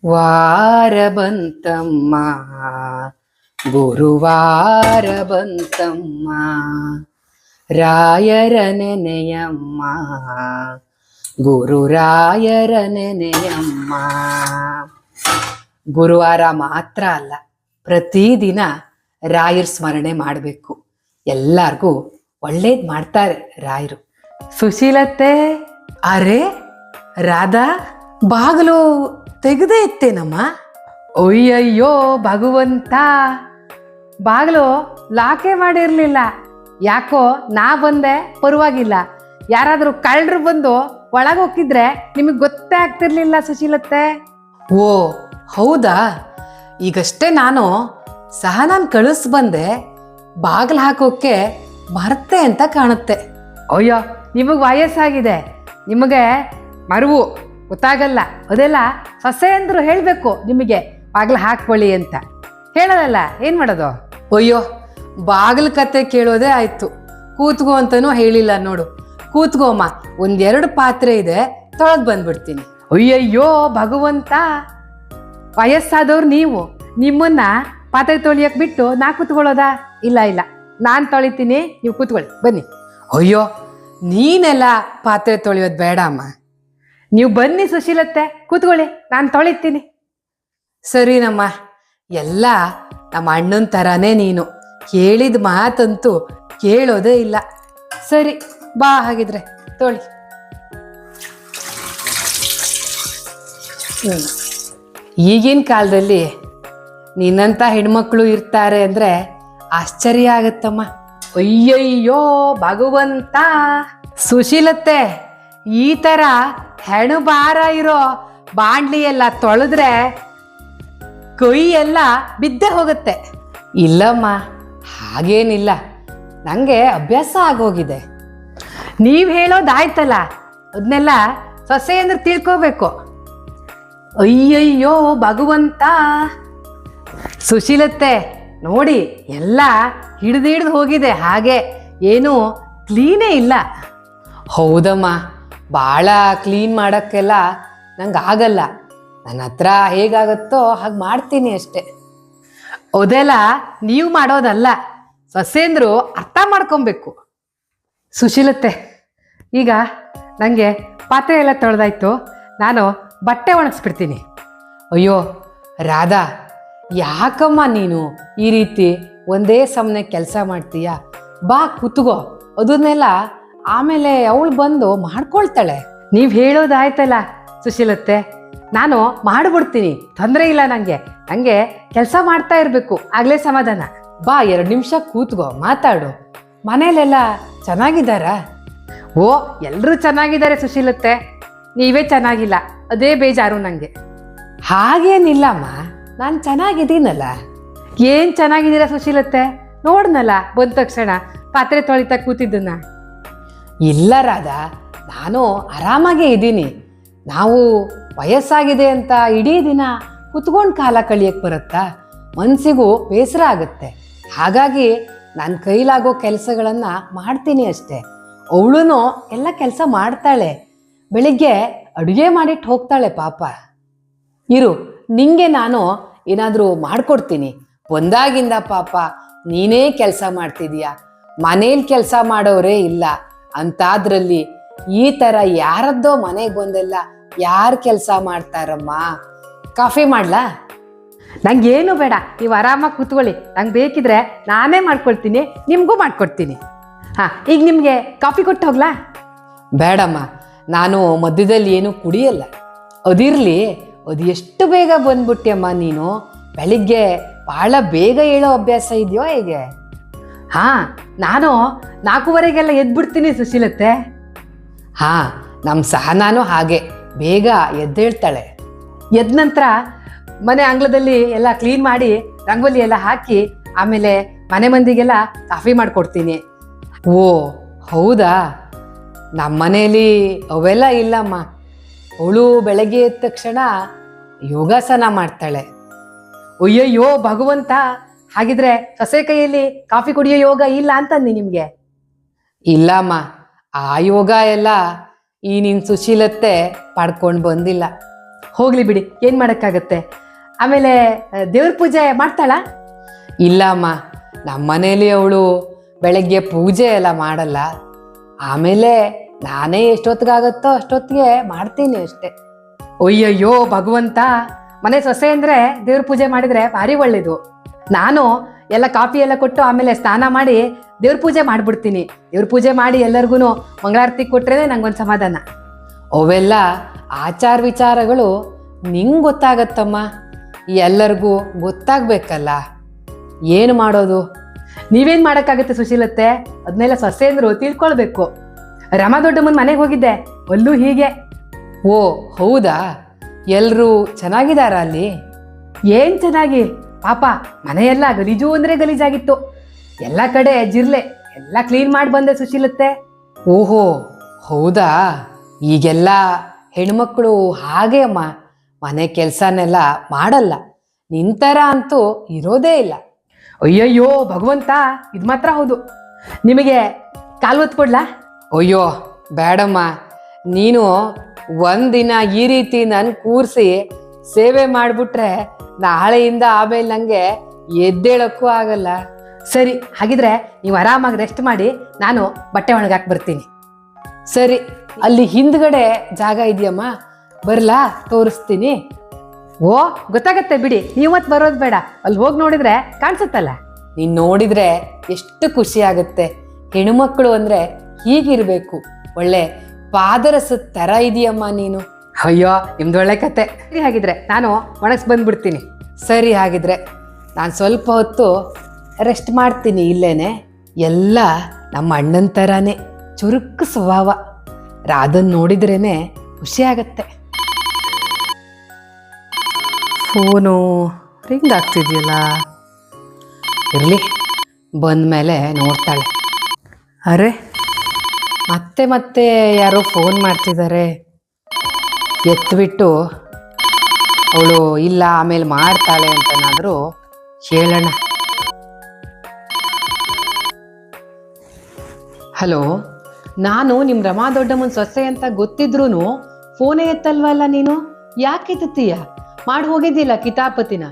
ವಾರ ಬಂತಮ್ಮ ಗುರುವಾರ ಬಂತಮ್ಮ ರಾಯರ ನೆನೆಯಮ್ಮ ಗುರುರಾಯರ ನೆನೆಯಮ್ಮ. ಗುರುವಾರ ಮಾತ್ರ ಅಲ್ಲ, ಪ್ರತಿದಿನ ರಾಯರ ಸ್ಮರಣೆ ಮಾಡಬೇಕು. ಎಲ್ಲರಿಗೂ ಒಳ್ಳೇದು ಮಾಡ್ತಾರೆ ರಾಯರು. ಸುಶೀಲತ್ತೆ, ಅರೆ ರಾಧಾ, ಬಾಗಿಲು ತೆಗೆದೇ ಇತ್ತೇನಮ್ಮ? ಅಯ್ಯಯ್ಯೋ ಭಗವಂತ, ಬಾಗಿಲು ಲಾಕೆ ಮಾಡಿರ್ಲಿಲ್ಲ. ಯಾಕೋ ನಾ ಬಂದೆ, ಪರವಾಗಿಲ್ಲ. ಯಾರಾದರೂ ಕಳ್ಳರು ಬಂದು ಒಳಗೆ ಹೋಗಿದ್ರೆ ನಿಮಗೆ ಗೊತ್ತೇ ಆಗ್ತಿರ್ಲಿಲ್ಲ ಸುಶೀಲತ್ತೆ. ಓ ಹೌದಾ? ಈಗಷ್ಟೇ ನಾನು ಸಹನಾನ್ ಕಳಿಸ್ ಬಂದೆ, ಬಾಗಿಲು ಹಾಕೋಕೆ ಮರ್ತೆ ಅಂತ ಕಾಣುತ್ತೆ. ಅಯ್ಯೋ, ನಿಮಗೆ ವಯಸ್ಸಾಗಿದೆ, ನಿಮಗೆ ಮರುವು ಗೊತ್ತಾಗಲ್ಲ. ಅದೆಲ್ಲ ಸೊಸೆ ಅಂದ್ರು ಹೇಳಬೇಕು ನಿಮಗೆ ಬಾಗಿಲು ಹಾಕೊಳ್ಳಿ ಅಂತ. ಹೇಳೋದಲ್ಲ, ಏನು ಮಾಡೋದು? ಅಯ್ಯೋ, ಬಾಗಿಲು ಕತೆ ಕೇಳೋದೇ ಆಯ್ತು, ಕೂತ್ಕೋ ಅಂತನೂ ಹೇಳಿಲ್ಲ ನೋಡು. ಕೂತ್ಕೋ ಅಮ್ಮ, ಒಂದೆರಡು ಪಾತ್ರೆ ಇದೆ, ತೊಳೆದು ಬಂದ್ಬಿಡ್ತೀನಿ. ಅಯ್ಯಯ್ಯೋ ಭಗವಂತ, ವಯಸ್ಸಾದವ್ರು ನೀವು, ನಿಮ್ಮನ್ನ ಪಾತ್ರೆ ತೊಳಿಯಕ್ ಬಿಟ್ಟು ನಾ ಕೂತ್ಕೊಳ್ಳೋದಾ? ಇಲ್ಲ ಇಲ್ಲ, ನಾನು ತೊಳಿತೀನಿ, ನೀವು ಕೂತ್ಕೊಳ್ಳಿ ಬನ್ನಿ. ಅಯ್ಯೋ, ನೀನೆಲ್ಲ ಪಾತ್ರೆ ತೊಳೆಯೋದು ಬೇಡ ಅಮ್ಮ, ನೀವು ಬನ್ನಿ ಸುಶೀಲತ್ತೆ, ಕೂತ್ಕೊಳ್ಳಿ, ನಾನು ತೊಳಿತೀನಿ. ಸರಿನಮ್ಮ, ಎಲ್ಲ ನಮ್ಮ ಅಣ್ಣನ ಥರನೇ ನೀನು, ಕೇಳಿದ ಮಾತಂತೂ ಕೇಳೋದೇ ಇಲ್ಲ. ಸರಿ ಬಾ, ಹಾಗಿದ್ರೆ ತೊಳಿ. ಈಗಿನ ಕಾಲದಲ್ಲಿ ನಿನ್ನಂಥ ಹೆಣ್ಮಕ್ಳು ಇರ್ತಾರೆ ಅಂದರೆ ಆಶ್ಚರ್ಯ ಆಗತ್ತಮ್ಮ. ಅಯ್ಯಯ್ಯೋ ಭಗವಂತ, ಸುಶೀಲತ್ತೆ, ಈ ಥರ ಹೆಣು ಭಾರ ಇರೋ ಬಾಂಡ್ಲಿ ಎಲ್ಲ ತೊಳೆದ್ರೆ ಕೈ ಎಲ್ಲ ಬಿದ್ದೇ ಹೋಗುತ್ತೆ. ಇಲ್ಲಮ್ಮ, ಹಾಗೇನಿಲ್ಲ, ನನಗೆ ಅಭ್ಯಾಸ ಆಗೋಗಿದೆ. ನೀವು ಹೇಳೋದಾಯ್ತಲ್ಲ, ಅದನ್ನೆಲ್ಲ ಸೊಸೆ ಅಂದ್ರೆ ತಿಳ್ಕೋಬೇಕು. ಅಯ್ಯಯ್ಯೋ ಭಗವಂತ, ಸುಶೀಲತ್ತೆ ನೋಡಿ, ಎಲ್ಲ ಹಿಡ್ದು ಹೋಗಿದೆ, ಹಾಗೆ ಏನೂ ಕ್ಲೀನೇ ಇಲ್ಲ. ಹೌದಮ್ಮ, ಭಾಳ ಕ್ಲೀನ್ ಮಾಡೋಕ್ಕೆಲ್ಲ ನಂಗೆ ಆಗಲ್ಲ, ನನ್ನ ಹತ್ರ ಹೇಗಾಗತ್ತೋ ಹಾಗೆ ಮಾಡ್ತೀನಿ ಅಷ್ಟೆ. ಅದೆಲ್ಲ ನೀವು ಮಾಡೋದಲ್ಲ, ಸೊಸೆಂದ್ರು ಅರ್ಥ ಮಾಡ್ಕೊಬೇಕು. ಸುಶೀಲತ್ತೆ, ಈಗ ನನಗೆ ಪಾತ್ರೆ ಎಲ್ಲ ತೊಳೆದಾಯ್ತು, ನಾನು ಬಟ್ಟೆ ಒಣಗಿಸ್ಬಿಡ್ತೀನಿ. ಅಯ್ಯೋ ರಾಧಾ, ಯಾಕಮ್ಮ ನೀನು ಈ ರೀತಿ ಒಂದೇ ಸಮನೆ ಕೆಲಸ ಮಾಡ್ತೀಯ? ಬಾ ಕೂತ್ಕೋ, ಅದನ್ನೆಲ್ಲ ಆಮೇಲೆ ಅವಳು ಬಂದು ಮಾಡ್ಕೊಳ್ತಾಳೆ. ನೀವು ಹೇಳೋದಾಯ್ತಲ್ಲ ಸುಶೀಲತ್ತೆ, ನಾನು ಮಾಡಿಬಿಡ್ತೀನಿ, ತೊಂದರೆ ಇಲ್ಲ. ನನಗೆ ಕೆಲಸ ಮಾಡ್ತಾ ಇರಬೇಕು, ಆಗಲೇ ಸಮಾಧಾನ. ಬಾ, 2 ನಿಮಿಷ ಕೂತ್ಕೋ, ಮಾತಾಡು. ಮನೇಲೆಲ್ಲ ಚೆನ್ನಾಗಿದ್ದಾರಾ? ಓ, ಎಲ್ಲರೂ ಚೆನ್ನಾಗಿದ್ದಾರೆ ಸುಶೀಲತ್ತೆ, ನೀವೇ ಚೆನ್ನಾಗಿಲ್ಲ, ಅದೇ ಬೇಜಾರು ನನಗೆ. ಹಾಗೇನಿಲ್ಲಮ್ಮ, ನಾನು ಚೆನ್ನಾಗಿದ್ದೀನಲ್ಲ. ಏನು ಚೆನ್ನಾಗಿದ್ದೀರಾ ಸುಶೀಲತ್ತೆ? ನೋಡ್ನಲ್ಲ ಬಂದ ತಕ್ಷಣ ಪಾತ್ರೆ ತೊಳಿತಾ ಕೂತಿದ್ದನ್ನ. ಇಲ್ಲ ರಾಧಾ, ನಾನು ಆರಾಮಾಗೇ ಇದ್ದೀನಿ. ನಾವು ವಯಸ್ಸಾಗಿದೆ ಅಂತ ಇಡೀ ದಿನ ಕುತ್ಕೊಂಡು ಕಾಲ ಕಳಿಯಕ್ಕೆ ಬರುತ್ತಾ? ಮನಸ್ಸಿಗೂ ಬೇಸರ ಆಗುತ್ತೆ. ಹಾಗಾಗಿ ನನ್ನ ಕೈಲಾಗೋ ಕೆಲಸಗಳನ್ನು ಮಾಡ್ತೀನಿ ಅಷ್ಟೆ. ಅವಳು ಎಲ್ಲ ಕೆಲಸ ಮಾಡ್ತಾಳೆ, ಬೆಳಿಗ್ಗೆ ಅಡುಗೆ ಮಾಡಿಟ್ಟು ಹೋಗ್ತಾಳೆ ಪಾಪ. ಇರು, ನಿಂಗೆ ನಾನು ಏನಾದರೂ ಮಾಡಿಕೊಡ್ತೀನಿ. ಒಂದಾಗಿಂದ ಪಾಪ ನೀನೇ ಕೆಲಸ ಮಾಡ್ತಿದೀಯ, ಮನೇಲಿ ಕೆಲಸ ಮಾಡೋರೇ ಇಲ್ಲ ಅಂತಾದ್ರಲ್ಲಿ ಈ ಥರ ಯಾರದ್ದೋ ಮನೆಗೆ ಬಂದೆಲ್ಲ ಯಾರು ಕೆಲಸ ಮಾಡ್ತಾರಮ್ಮ? ಕಾಫಿ ಮಾಡ್ಲಾ? ನಂಗೇನು ಬೇಡ, ನೀವು ಆರಾಮಾಗಿ ಕೂತ್ಕೊಳ್ಳಿ. ನಂಗೆ ಬೇಕಿದ್ರೆ ನಾನೇ ಮಾಡ್ಕೊಳ್ತೀನಿ, ನಿಮಗೂ ಮಾಡ್ಕೊಡ್ತೀನಿ. ಹಾಂ, ಈಗ ನಿಮಗೆ ಕಾಫಿ ಕೊಟ್ಟು ಹೋಗ್ಲಾ? ಬೇಡಮ್ಮ, ನಾನು ಮಧ್ಯದಲ್ಲಿ ಏನೂ ಕುಡಿಯಲ್ಲ. ಅದಿರಲಿ, ಅದು ಎಷ್ಟು ಬೇಗ ಬಂದ್ಬಿಟ್ಟಿಯಮ್ಮ ನೀನು? ಬೆಳಿಗ್ಗೆ ಭಾಳ ಬೇಗ ಹೇಳೋ ಅಭ್ಯಾಸ ಇದೆಯೋ ಹೇಗೆ? ಹಾಂ, ನಾನು 4:15ಗೆಲ್ಲ ಎದ್ಬಿಡ್ತೀನಿ ಸುಶೀಲತ್ತೆ. ಹಾಂ, ನಮ್ಮ ಸಹನಾನು ಹಾಗೆ ಬೇಗ ಎದ್ದೇಳ್ತಾಳೆ. ಎದ್ದ ನಂತರ ಮನೆ ಅಂಗಳದಲ್ಲಿ ಎಲ್ಲ ಕ್ಲೀನ್ ಮಾಡಿ ರಂಗೋಲಿ ಎಲ್ಲ ಹಾಕಿ ಆಮೇಲೆ ಮನೆ ಮಂದಿಗೆಲ್ಲ ಕಾಫಿ ಮಾಡಿಕೊಡ್ತೀನಿ. ಓ ಹೌದಾ? ನಮ್ಮ ಮನೇಲಿ ಅವೆಲ್ಲ ಇಲ್ಲಮ್ಮ. ಅವಳು ಬೆಳಗ್ಗೆ ಎದ್ದ ತಕ್ಷಣ ಯೋಗಾಸನ ಮಾಡ್ತಾಳೆ. ಅಯ್ಯಯ್ಯೋ ಭಗವಂತ, ಹಾಗಿದ್ರೆ ಸೊಸೆ ಕೈಯಲ್ಲಿ ಕಾಫಿ ಕುಡಿಯೋ ಯೋಗ ಇಲ್ಲ ಅಂತಂದು ನಿಮಗೆ? ಇಲ್ಲಮ್ಮ, ಆ ಯೋಗ ಎಲ್ಲ ಈ ನಿನ್ನ ಸುಶೀಲತ್ತೆ ಪಡ್ಕೊಂಡು ಬಂದಿಲ್ಲ. ಹೋಗ್ಲಿ ಬಿಡಿ, ಏನು ಮಾಡೋಕ್ಕಾಗತ್ತೆ. ಆಮೇಲೆ ದೇವ್ರ ಪೂಜೆ ಮಾಡ್ತಾಳಾ? ಇಲ್ಲ ಅಮ್ಮ, ನಮ್ಮ ಮನೇಲಿ ಅವಳು ಬೆಳಗ್ಗೆ ಪೂಜೆ ಎಲ್ಲ ಮಾಡಲ್ಲ. ಆಮೇಲೆ ನಾನೇ ಎಷ್ಟೊತ್ತಿಗಾಗತ್ತೋ ಅಷ್ಟೊತ್ತಿಗೆ ಮಾಡ್ತೀನಿ ಅಷ್ಟೆ. ಅಯ್ಯಯ್ಯೋ ಭಗವಂತ, ಮನೆ ಸೊಸೆ ಅಂದರೆ ದೇವ್ರ ಪೂಜೆ ಮಾಡಿದರೆ ಭಾರಿ ಒಳ್ಳೇದು. ನಾನು ಎಲ್ಲ ಕಾಫಿ ಎಲ್ಲ ಕೊಟ್ಟು ಆಮೇಲೆ ಸ್ನಾನ ಮಾಡಿ ದೇವ್ರ ಪೂಜೆ ಮಾಡಿಬಿಡ್ತೀನಿ. ದೇವ್ರ ಪೂಜೆ ಮಾಡಿ ಎಲ್ಲರಿಗೂ ಮಂಗಳಾರತಿ ಕೊಟ್ಟರೆ ನಂಗೊಂದು ಸಮಾಧಾನ. ಅವೆಲ್ಲ ಆಚಾರ ವಿಚಾರಗಳು ನಿಂಗೆ ಗೊತ್ತಾಗತ್ತಮ್ಮ, ಎಲ್ಲರಿಗೂ ಗೊತ್ತಾಗಬೇಕಲ್ಲ. ಏನು ಮಾಡೋದು? ನೀವೇನು ಮಾಡೋಕ್ಕಾಗತ್ತೆ ಸುಶೀಲತ್ತೆ? ಅದನ್ನೆಲ್ಲ ಸೊಸೆ ಅಂದರು ತಿಳ್ಕೊಳ್ಬೇಕು. ರಮಾ ದೊಡ್ಡಮ್ಮನ ಮನೆಗೆ ಹೋಗಿದ್ದೆ, ಅಲ್ಲೂ ಹೀಗೆ. ಓ ಹೌದಾ? ಎಲ್ಲರೂ ಚೆನ್ನಾಗಿದ್ದಾರಾ ಅಲ್ಲಿ? ಏನು ಚೆನ್ನಾಗಿ, ಪಾಪ ಮನೆಯೆಲ್ಲ ಗಲೀಜು ಅಂದರೆ ಗಲೀಜಾಗಿತ್ತು. ಎಲ್ಲ ಕಡೆ ಜಿರ್ಲೆ, ಎಲ್ಲ ಕ್ಲೀನ್ ಮಾಡಿ ಬಂದೆ ಸುಶೀಲತ್ತೆ. ಓಹೋ ಹೌದಾ? ಈಗೆಲ್ಲ ಹೆಣ್ಮಕ್ಳು ಹಾಗೆ ಅಮ್ಮ, ಮನೆ ಕೆಲಸನೆಲ್ಲ ಮಾಡಲ್ಲ. ನಿಂತರ ಅಂತೂ ಇರೋದೇ ಇಲ್ಲ. ಅಯ್ಯಯ್ಯೋ ಭಗವಂತ, ಇದು ಮಾತ್ರ ಹೌದು. ನಿಮಗೆ ಕಾಲು ಒತ್ತು ಕೊಡ್ಲಾ? ಅಯ್ಯೋ ಬೇಡಮ್ಮ, ನೀನು ಒಂದಿನ ಈ ರೀತಿ ನನ್ನ ಕೂರಿಸಿ ಸೇವೆ ಮಾಡಿಬಿಟ್ರೆ ನಾಳೆಯಿಂದ ಆಮೇಲೆ ನನಗೆ ಎದ್ದೇಳಕ್ಕೂ ಆಗಲ್ಲ. ಸರಿ, ಹಾಗಿದ್ರೆ ನೀವು ಆರಾಮಾಗಿ ರೆಸ್ಟ್ ಮಾಡಿ, ನಾನು ಬಟ್ಟೆ ಒಣಗಾಕಿ ಬರ್ತೀನಿ. ಸರಿ, ಅಲ್ಲಿ ಹಿಂದ್ಗಡೆ ಜಾಗ ಇದೆಯಮ್ಮ, ಬರಲಾ? ತೋರಿಸ್ತೀನಿ. ಓ ಗೊತ್ತಾಗತ್ತೆ ಬಿಡಿ, ನೀವು ಮತ್ತೆ ಬರೋದು ಬೇಡ, ಅಲ್ಲಿ ಹೋಗಿ ನೋಡಿದ್ರೆ ಕಾಣಿಸುತ್ತಲ್ಲ. ನೀನು ನೋಡಿದ್ರೆ ಎಷ್ಟು ಖುಷಿ ಆಗುತ್ತೆ. ಹೆಣ್ಮಕ್ಳು ಅಂದರೆ ಹೀಗಿರಬೇಕು, ಒಳ್ಳೆ ಪಾದರಸದ ಥರ ಇದೆಯಮ್ಮ ನೀನು. ಅಯ್ಯೋ ನಿಮ್ದು ಒಳ್ಳೆ ಕತೆ. ಸರಿ, ಹಾಗಿದ್ರೆ ನಾನು ಒಣಗಿಸ್ ಬಂದ್ಬಿಡ್ತೀನಿ. ಸರಿ, ಹಾಗಿದ್ರೆ ನಾನು ಸ್ವಲ್ಪ ಹೊತ್ತು ರೆಸ್ಟ್ ಮಾಡ್ತೀನಿ ಇಲ್ಲೇನೆ. ಎಲ್ಲ ನಮ್ಮ ಅಣ್ಣನ ಥರನೇ ಚುರುಕು ಸ್ವಭಾವ. ರಾಧನ್ ನೋಡಿದ್ರೇ ಖುಷಿ ಆಗತ್ತೆ. ಫೋನು ರಿಂಗ್ ಆಗ್ತಿದೆಯಲ್ಲ, ಇರಲಿ, ಬಂದಮೇಲೆ ನೋಡ್ತಾಳೆ. ಅರೆ, ಮತ್ತೆ ಮತ್ತೆ ಯಾರೋ ಫೋನ್ ಮಾಡ್ತಿದ್ದಾರೆ. ಎತ್ಬಿಟ್ಟು ಅವಳು ಇಲ್ಲ ಆಮೇಲೆ ಮಾಡ್ತಾಳೆ ಅಂತನಾದರೂ ಹೇಳೋಣ. ಹಲೋ, ನಾನು ನಿಮ್ಮ ರಮಾ ದೊಡ್ಡಮ್ಮನ ಸೊಸೆ ಅಂತ ಗೊತ್ತಿದ್ರೂ ಫೋನೇ ಎತ್ತಲ್ವಲ್ಲ ನೀನು? ಯಾಕೆ ಎತ್ತೀಯ? ಮಾಡಿ ಹೋಗಿದ್ದಿಲ್ಲ ಕಿತಾಪತಿನ.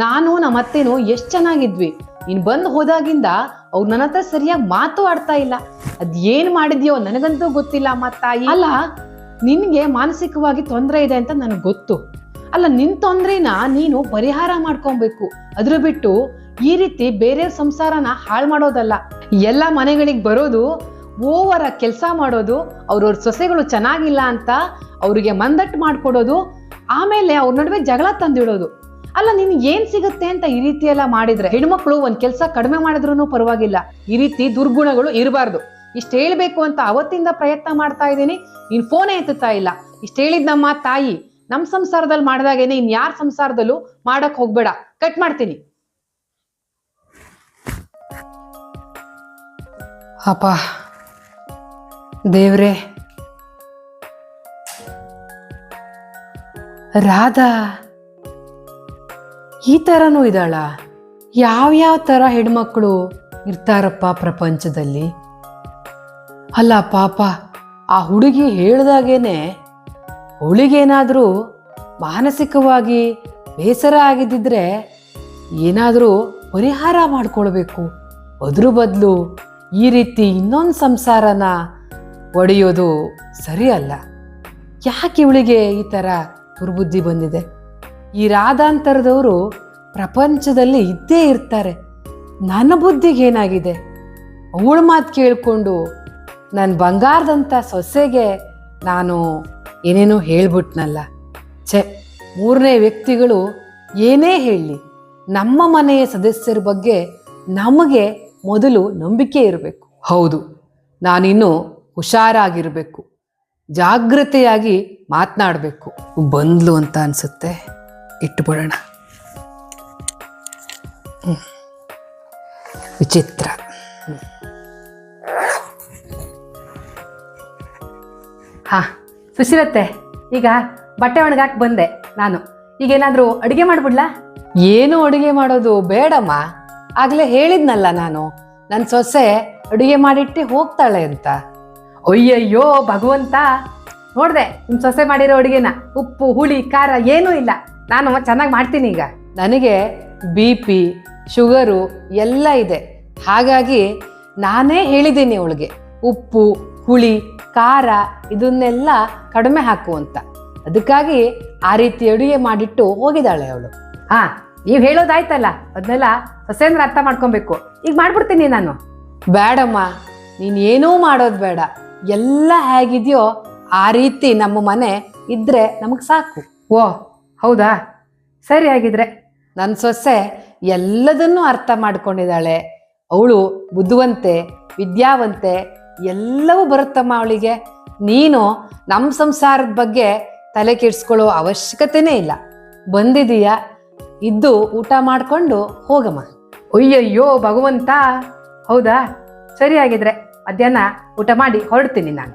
ನಾನು ನಮ್ಮ ಅತ್ತೆನೂ ಎಷ್ಟು ಚೆನ್ನಾಗಿದ್ವಿ. ನೀನು ಬಂದು ಹೋದಾಗಿಂದ ಅವ್ರು ನನ್ನ ಹತ್ರ ಸರಿಯಾಗಿ ಮಾತು ಆಡ್ತಾ ಇಲ್ಲ. ಅದೇನು ಮಾಡಿದ್ಯೋ ನನಗಂತೂ ಗೊತ್ತಿಲ್ಲ. ತಾಯಿ, ಅಲ್ಲ, ನಿನಗೆ ಮಾನಸಿಕವಾಗಿ ತೊಂದರೆ ಇದೆ ಅಂತ ನನಗೆ ಗೊತ್ತು. ಅಲ್ಲ, ನಿನ್ನ ತೊಂದರೆನ ನೀನು ಪರಿಹಾರ ಮಾಡ್ಕೊಬೇಕು. ಅದ್ರ ಬಿಟ್ಟು ಈ ರೀತಿ ಬೇರೆ ಸಂಸಾರನ ಹಾಳು ಮಾಡೋದಲ್ಲ. ಎಲ್ಲ ಮನೆಗಳಿಗೆ ಬರೋದು, ಓವರ ಕೆಲಸ ಮಾಡೋದು, ಅವ್ರವ್ರ ಸೊಸೆಗಳು ಚೆನ್ನಾಗಿಲ್ಲ ಅಂತ ಅವರಿಗೆ ಮಂದಟ್ಟು ಮಾಡ್ಕೊಡೋದು, ಆಮೇಲೆ ಅವ್ರ ನಡುವೆ ಜಗಳ ತಂದಿಡೋದು. ಅಲ್ಲ, ನಿನ್ ಏನ್ ಸಿಗುತ್ತೆ ಅಂತ ಈ ರೀತಿ ಎಲ್ಲ ಮಾಡಿದ್ರೆ? ಹೆಣ್ಮಕ್ಳು ಒಂದ್ ಕೆಲಸ ಕಡಿಮೆ ಮಾಡಿದ್ರು ಪರವಾಗಿಲ್ಲ, ಈ ರೀತಿ ದುರ್ಗುಣಗಳು ಇರಬಾರ್ದು. ಇಷ್ಟ ಹೇಳ್ಬೇಕು ಅಂತ ಅವತ್ತಿಂದ ಪ್ರಯತ್ನ ಮಾಡ್ತಾ ಇದ್ದೀನಿ, ನೀನ್ ಫೋನೇ ಎತ್ತುತ್ತಾ ಇಲ್ಲ. ಇಷ್ಟ ಹೇಳಿದ್ ನಮ್ಮ ತಾಯಿ, ನಮ್ ಸಂಸಾರದಲ್ಲಿ ಮಾಡಿದಾಗೇನೆ ಇನ್ ಯಾರ ಸಂಸಾರದಲ್ಲೂ ಮಾಡಕ್ ಹೋಗ್ಬೇಡ. ಕಟ್ ಮಾಡ್ತೀನಿ. ಅಪ್ಪ ದೇವ್ರೆ, ರಾಧಾ ಈ ಥರನೂ ಇದ್ದಾಳ? ಯಾವ್ಯಾವ ಥರ ಹೆಣ್ಮಕ್ಳು ಇರ್ತಾರಪ್ಪ ಪ್ರಪಂಚದಲ್ಲಿ. ಅಲ್ಲ ಪಾಪ, ಆ ಹುಡುಗಿ ಹೇಳ್ದಾಗೇನೆ ಅವಳಿಗೇನಾದರೂ ಮಾನಸಿಕವಾಗಿ ಬೇಸರ ಆಗಿದ್ದಿದ್ರೆ ಏನಾದರೂ ಪರಿಹಾರ ಮಾಡ್ಕೊಳ್ಬೇಕು. ಅದ್ರ ಬದಲು ಈ ರೀತಿ ಇನ್ನೊಂದು ಸಂಸಾರನ ಒಡೆಯೋದು ಸರಿ ಅಲ್ಲ. ಯಾಕೆ ಇವಳಿಗೆ ಈ ಥರ ದುರ್ಬುದ್ಧಿ ಬಂದಿದೆ? ಈ ರಾಧಾಂತರದವರು ಪ್ರಪಂಚದಲ್ಲಿ ಇದ್ದೇ ಇರ್ತಾರೆ. ನನ್ನ ಬುದ್ಧಿಗೆ ಏನಾಗಿದೆ? ಅವಳ ಮಾತು ಕೇಳಿಕೊಂಡು ನನ್ನ ಬಂಗಾರದಂಥ ಸೊಸೆಗೆ ನಾನು ಏನೇನೋ ಹೇಳ್ಬಿಟ್ನಲ್ಲ. ಮೂರನೇ ವ್ಯಕ್ತಿಗಳು ಏನೇ ಹೇಳಲಿ, ನಮ್ಮ ಮನೆಯ ಸದಸ್ಯರ ಬಗ್ಗೆ ನಮಗೆ ಮೊದಲು ನಂಬಿಕೆ ಇರಬೇಕು. ಹೌದು, ನಾನಿನ್ನು ಹುಷಾರಾಗಿರಬೇಕು, ಜಾಗೃತೆಯಾಗಿ ಮಾತನಾಡಬೇಕು. ಬಂದ್ಲು ಅಂತ ಅನ್ಸುತ್ತೆ, ಇಟ್ಟುಬಿಡೋಣ. ವಿಚಿತ್ರ. ಹಾ ಸುಶೀಲತ್ತೆ, ಈಗ ಬಟ್ಟೆ ಒಣಗಾಕಿ ಬಂದೆ ನಾನು. ಈಗೇನಾದರೂ ಅಡುಗೆ ಮಾಡ್ಬಿಡ್ಲಾ? ಏನು ಅಡುಗೆ ಮಾಡೋದು ಬೇಡಮ್ಮ, ಆಗಲೇ ಹೇಳಿದ್ನಲ್ಲ ನಾನು, ನನ್ನ ಸೊಸೆ ಅಡುಗೆ ಮಾಡಿಟ್ಟು ಹೋಗ್ತಾಳೆ ಅಂತ. ಅಯ್ಯಯ್ಯೋ ಭಗವಂತ, ನೋಡ್ದೆ ನಿಮ್ಮ ಸೊಸೆ ಮಾಡಿರೋ ಅಡುಗೆನ, ಉಪ್ಪು ಹುಳಿ ಖಾರ ಏನೂ ಇಲ್ಲ. ನಾನು ಚೆನ್ನಾಗಿ ಮಾಡ್ತೀನಿ. ಈಗ ನನಗೆ BP ಶುಗರು ಎಲ್ಲ ಇದೆ. ಹಾಗಾಗಿ ನಾನೇ ಹೇಳಿದ್ದೀನಿ ಅವಳಿಗೆ ಉಪ್ಪು ಹುಳಿ ಖಾರ ಇದನ್ನೆಲ್ಲ ಕಡಿಮೆ ಹಾಕು ಅಂತ. ಅದಕ್ಕಾಗಿ ಆ ರೀತಿ ಅಡುಗೆ ಮಾಡಿಟ್ಟು ಹೋಗಿದ್ದಾಳೆ ಅವಳು. ನೀವು ಹೇಳೋದಾಯ್ತಲ್ಲ, ಅದನ್ನೆಲ್ಲ ಸೊಸೆಂದ್ರ ಅರ್ಥ ಮಾಡ್ಕೊಬೇಕು. ಈಗ ಮಾಡ್ಬಿಡ್ತೀನಿ ನಾನು. ಬೇಡಮ್ಮ, ನೀನೇನೂ ಮಾಡೋದು ಬೇಡ. ಎಲ್ಲ ಹೇಗಿದೆಯೋ ಆ ರೀತಿ ನಮ್ಮ ಮನೆ ಇದ್ರೆ ನಮಗೆ ಸಾಕು. ಓ ಹೌದಾ, ಸರಿ. ಆಗಿದ್ರೆ ನನ್ನ ಸೊಸೆ ಎಲ್ಲದನ್ನೂ ಅರ್ಥ ಮಾಡ್ಕೊಂಡಿದ್ದಾಳೆ. ಅವಳು ಬುದ್ಧಿವಂತೆ, ವಿದ್ಯಾವಂತೆ, ಎಲ್ಲವೂ ಬರುತ್ತಮ್ಮ ಅವಳಿಗೆ. ನೀನು ನಮ್ಮ ಸಂಸಾರದ ಬಗ್ಗೆ ತಲೆ ಕೆಡಿಸ್ಕೊಳ್ಳೋ ಅವಶ್ಯಕತೆನೇ ಇಲ್ಲ. ಬಂದಿದೀಯ, ಇದ್ದು ಊಟ ಮಾಡಿಕೊಂಡು ಹೋಗಮ್ಮ. ಅಯ್ಯಯ್ಯೋ ಭಗವಂತ, ಹೌದಾ, ಸರಿ. ಆಗಿದ್ರೆ ಮಧ್ಯಾಹ್ನ ಊಟ ಮಾಡಿ ಹೊರಡ್ತೀನಿ ನಾನು.